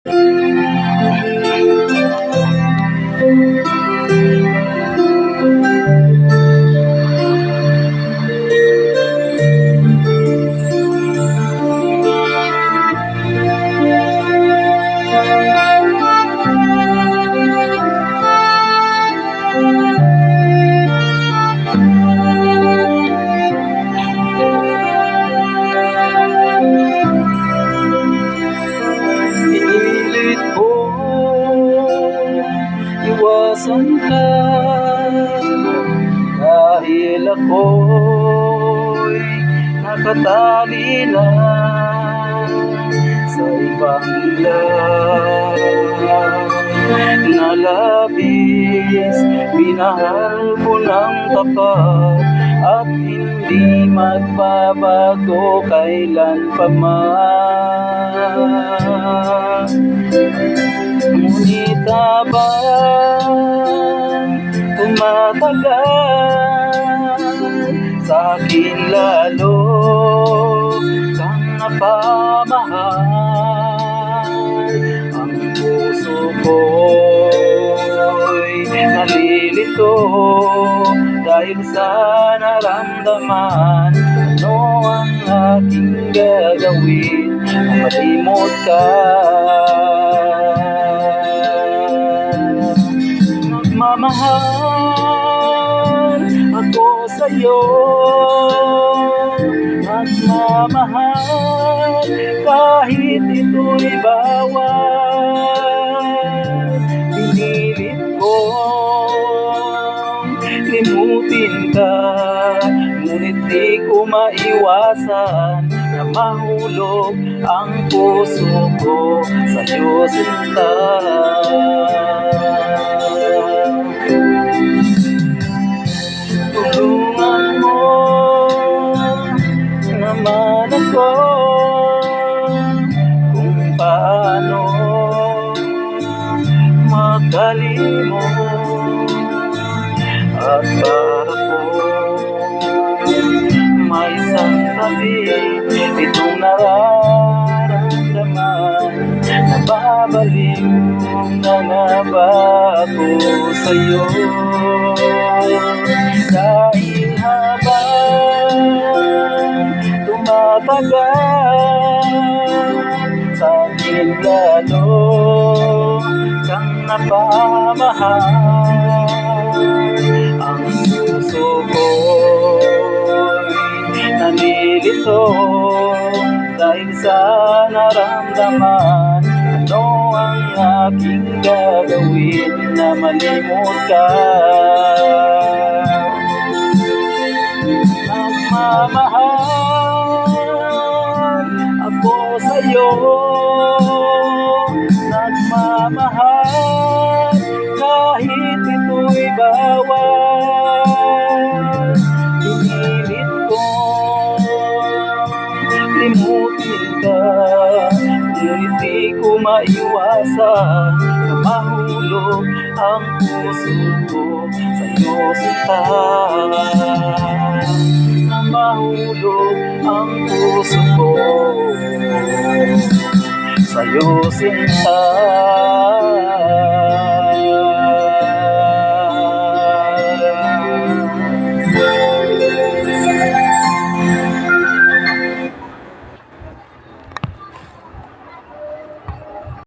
Pinilit ko iwasan ka dahil ako'y nakatali na sa ibang na labis. Minahal ko ng tapat at hindi magbabago kailan pa man. Ngunit habang tumatagal, sa'kin lalo kang napamahal. Ang puso ko'y nalilito dahil sa naramdaman. Ano ang aking gagawin kung malimot ka? Nagmamahal ako sa'yo, nagmamahal kahit ito'y bawal. Pinilit kong limutin ka, ngunit di ko maiwasan na mahulog ang puso ko sa'yo, sinta. Tulungan mo naman ako kung paano makalimot, at para ko may isang tabi itong nararamdaman. Nababaliw na nga ba ako sa'yo? Dahil habang tumatagal, sa'kin lalo kang napamahal. Ang puso ko'y nalilito dahil sa naramdaman. Ano ang aking gagawin na malimot ka? Nagmamahal ako sa'yo, nagmamahal kahit ito'y bawal. Pinilit kong limutin ka, ngunit di ko maiwasan na mahulog ang puso ko sa'yo, sinta. Na mahulog ang puso ko sa'yo, sinta.